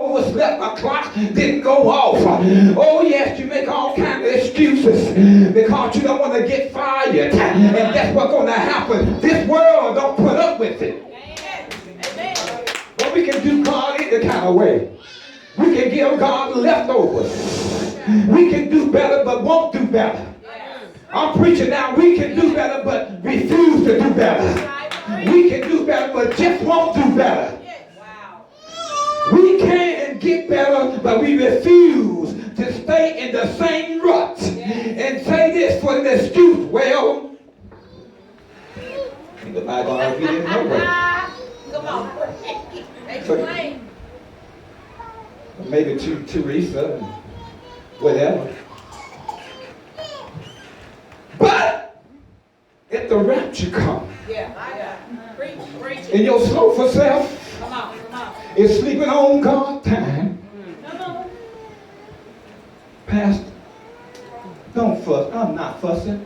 overslept, my clock didn't go off. Oh yes, you make all kinds of excuses because you don't want to get fired. And that's what's going to happen. This world don't put up with it. But we can do God any kind of way. We can give God leftovers. We can do better but won't do better. I'm preaching now. We can do better but refuse to do better. We can do better but just won't do better. We can get better but we refuse to stay in the same rut and say this for an excuse. Well, ain't nobody gonna get in no way. Come on. Explain. Maybe to Teresa and whatever. But if the rapture comes, and your slothful self is sleeping on God's time, Pastor, don't fuss. I'm not fussing.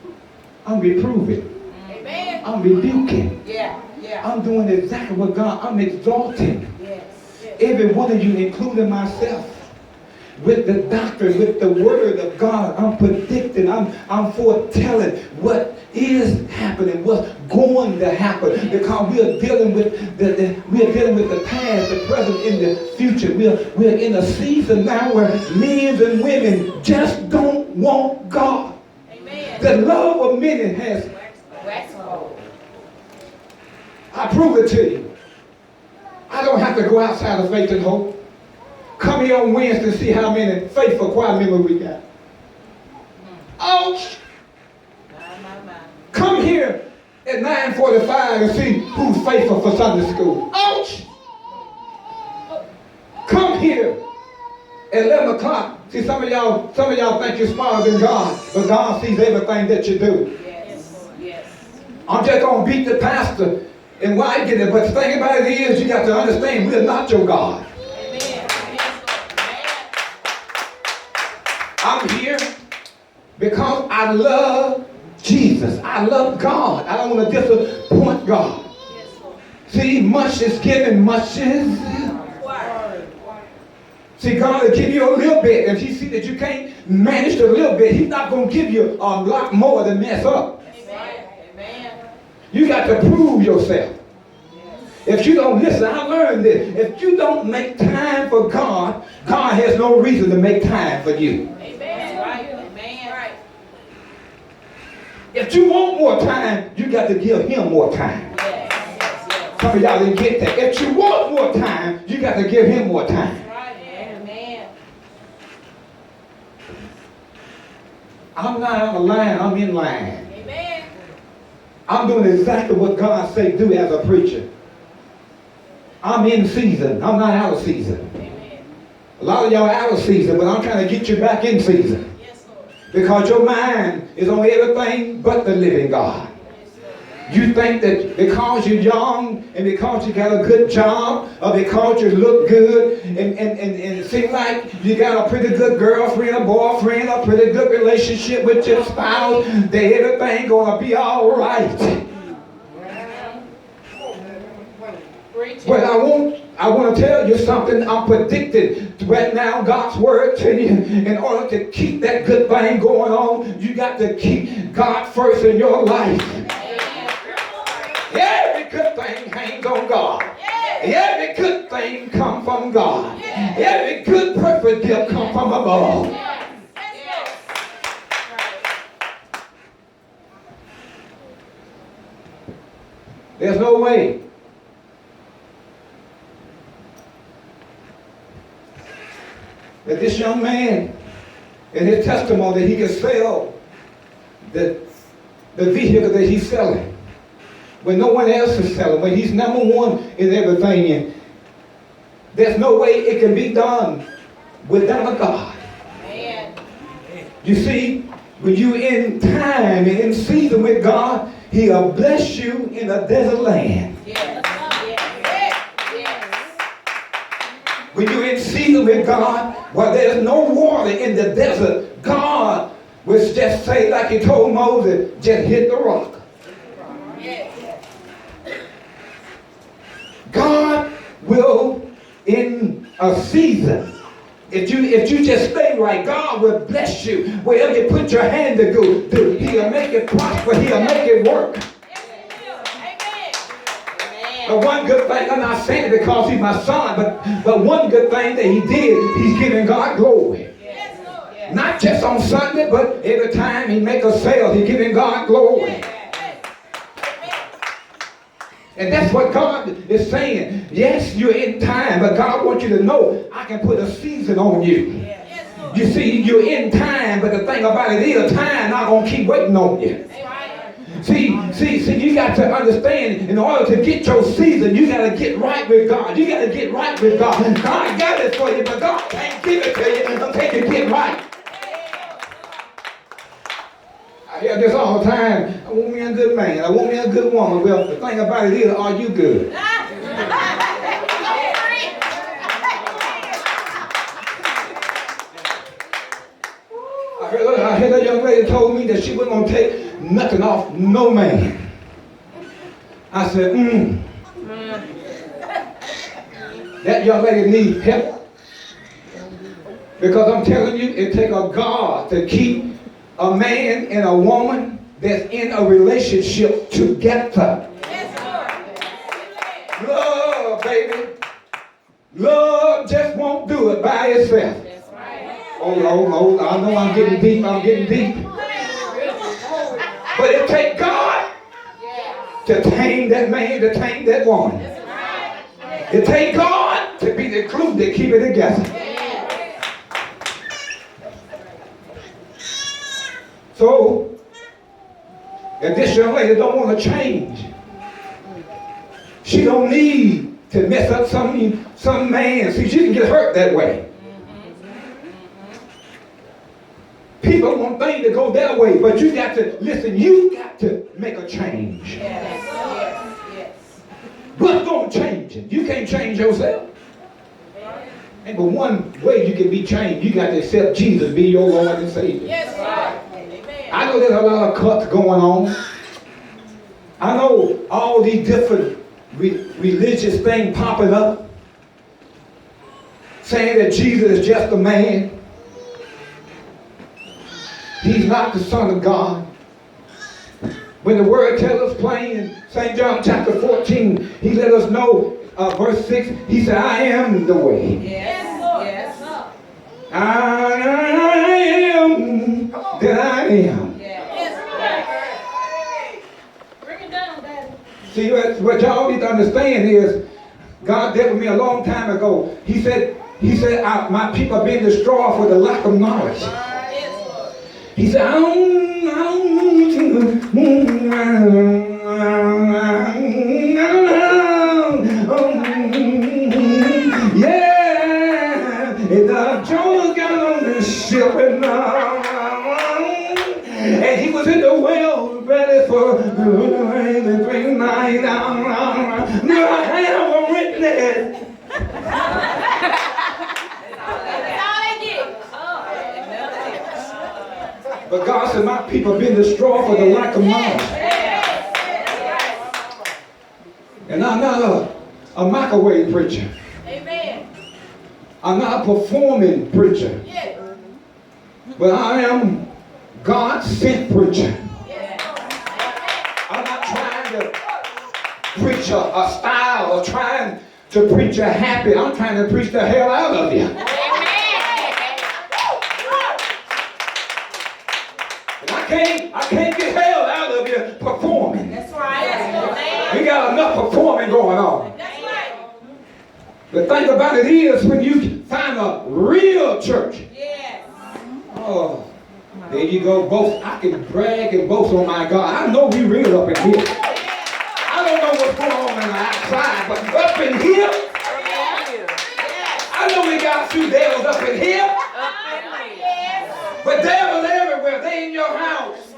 I'm reproving. Amen. I'm rebuking. Yeah. I'm doing exactly what God, I'm exalting. Every one of you, including myself, with the doctrine, with the word of God, I'm predicting, I'm foretelling what is happening, what's going to happen, because we are dealing with the past, the present, and the future. We're in a season now where men and women just don't want God. Amen. The love of many has waxed cold. I prove it to you. I don't have to go outside of faith and hope. Come here on Wednesday and see how many faithful choir members we got. Ouch! Come here at 9:45 and see who's faithful for Sunday school. Ouch! Come here at 11 o'clock. See, some of y'all think you're smarter than God, but God sees everything that you do. Yes. I'm just going to beat the pastor and why I get it, but the thing about it is you got to understand we're not your God. I'm here because I love Jesus. I love God. I don't want to disappoint God. See, much is given, much is. See, God will give you a little bit. If He see that you can't manage a little bit, He's not going to give you a lot more to mess up. You got to prove yourself. If you don't listen, I learned this. If you don't make time for God, God has no reason to make time for you. If you want more time, you got to give Him more time. Some of y'all didn't get that. If you want more time, you got to give Him more time. I'm not out of line, I'm in line. I'm doing exactly what God say do as a preacher. I'm in season. I'm not out of season. A lot of y'all are out of season, but I'm trying to get you back in season. Because your mind is on everything but the living God. You think that because you're young and because you got a good job or because you look good and it seems like you got a pretty good girlfriend or boyfriend or pretty good relationship with your spouse, that everything gonna be all right. But I want to tell you something. I'm predicting right now God's word to you. In order to keep that good thing going on, you got to keep God first in your life. Every good thing hangs on God. Every good thing comes from God. Every good perfect gift comes from above. There's no way that this young man, in his testimony, that he can sell the vehicle that he's selling when no one else is selling, when he's number one in everything. And there's no way it can be done without a God. Amen. You see, when you're in time and in season with God, He'll bless you in a desert land. Yes. When you're in season with God, where there's no water in the desert, God will just say, like He told Moses, just hit the rock. God will, in a season. If you just stay right, God will bless you. Wherever you put your hand to go, He'll make it prosper. He'll make it work. But one good thing, I'm not saying it because He's my son, but one good thing that He did, He's giving God glory. Not just on Sunday, but every time He make a sale, He's giving God glory. And that's what God is saying. Yes, you're in time, but God wants you to know, I can put a season on you. You see, you're in time, but the thing about it is, time not going to keep waiting on you. See, you got to understand, in order to get your season, you got to get right with God. You got to get right with God. God got it for you, but God can't give it to you until you get right. I hear this all the time. I want me a good man. I want me a good woman. Well, the thing about it is, are you good? I heard that young lady told me that she wasn't going to take nothing off no man. I said, that young lady needs help. Because I'm telling you, it takes a God to keep a man and a woman that's in a relationship together. Love, baby. Love just won't do it by itself. Oh, I know I'm getting deep. But it takes God to tame that man, to tame that woman. It takes God to be the glue to keep it together. So, if this young lady don't want to change, she don't need to mess up some man. See, she can get hurt that way. People want things to go their way, but you got to, listen, you got to make a change. Yes. What's going to change it? You can't change yourself. And but one way you can be changed, you got to accept Jesus be your Lord and Savior. Yes, Amen. I know there's a lot of cuts going on. I know all these different religious things popping up, saying that Jesus is just a man. He's not the Son of God. When the Word tells us plain in St. John chapter 14, He let us know, verse 6, He said, I am the way. Yes, Lord. Yes. I am that I am. Yes. Bring it down, Daddy. See, what y'all need to understand is, God dealt with me a long time ago. He said, my people have been destroyed for the lack of knowledge. He said, yeah, the Jonah got on the ship and he was in the well ready for the 3 nights. Now I have a witness. But God said, my people have been destroyed for the lack of knowledge. And I'm not a microwave preacher. Amen. I'm not a performing preacher. But I am God's sent preacher. I'm not trying to preach a style or trying to preach a habit. I'm trying to preach the hell out of you. I can't get hell out of you performing. That's right. We got enough performing going on. That's right. The thing about it is, when you find a real church, oh, there you go, boast. I can brag and boast on my God. I know we real up in here. I don't know what's going on the outside, but up in here, I know we got a few devils up in here. But devils everywhere. They in your house.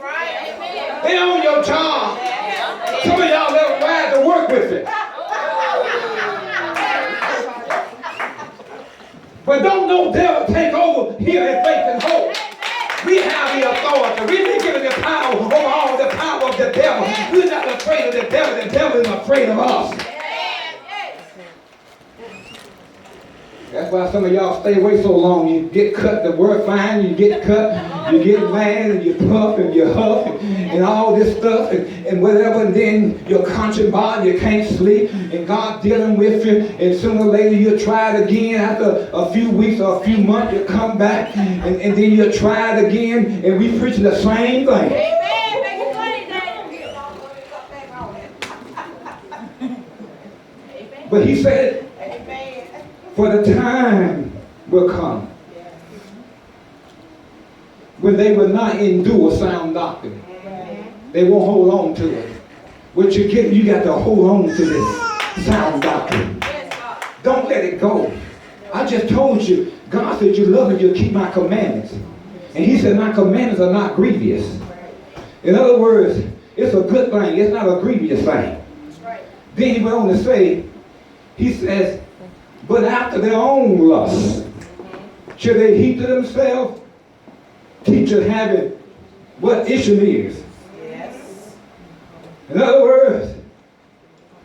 They on your job. Some of y'all never had to work with it. But don't no devil take over here in faith and hope. We have the authority. We've been given the power over all the power of the devil. We're not afraid of the devil. The devil is afraid of us. That's why some of y'all stay away so long. You get cut, the word fine, you get cut, you get mad, and you puff, and you huff, and all this stuff, and whatever, and then your conscience bothered, you can't sleep, and God dealing with you, and sooner or later you'll try it again. After a few weeks or a few months, you'll come back, and then you'll try it again, and we preaching the same thing. Amen. Make it plain, Daddy. But he said, for the time will come when they will not endure sound doctrine. They won't hold on to it. What you're getting, you got to hold on to this sound doctrine. Don't let it go. I just told you, God said you love me, you'll keep my commandments. And he said my commandments are not grievous. In other words, it's a good thing. It's not a grievous thing. Then he went on to say, he says, but after their own lust, should they heap to themselves, teachers having what issue is. Yes. In other words,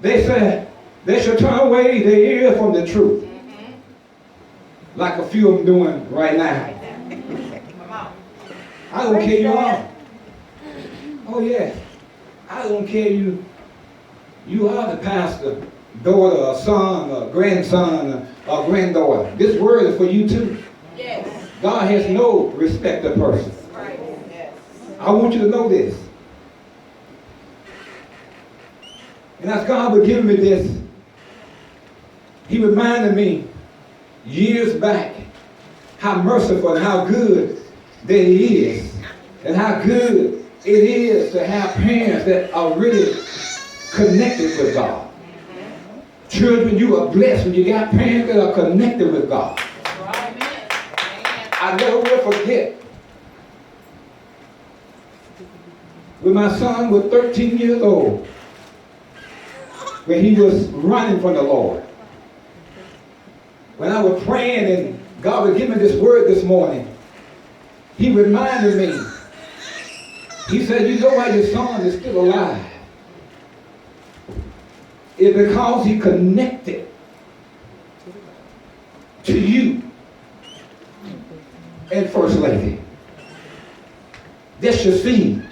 they said they should turn away their ear from the truth. Like a few of them doing right now. I don't care you are. Oh yeah. I don't care you are the pastor, daughter, or son, or grandson, or granddaughter. This word is for you too. Yes. God has no respect of person. Right. Yes. I want you to know this. And as God was giving me this, he reminded me years back how merciful and how good that he is, and how good it is to have parents that are really connected with God. Children, you are blessed when you got parents that are connected with God. I never will forget when my son was 13 years old, when he was running from the Lord. When I was praying and God would give me this word this morning, he reminded me. He said, you know why your son is still alive? It's because he connected to you and First Lady. That's your seed.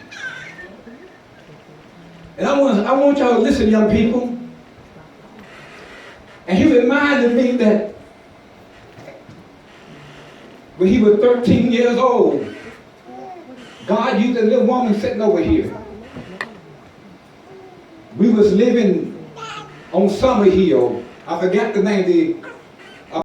And I want y'all to listen, young people. And he reminded me that when he was 13 years old, God used a little woman sitting over here. We was living on Summer Hill. I forgot the name.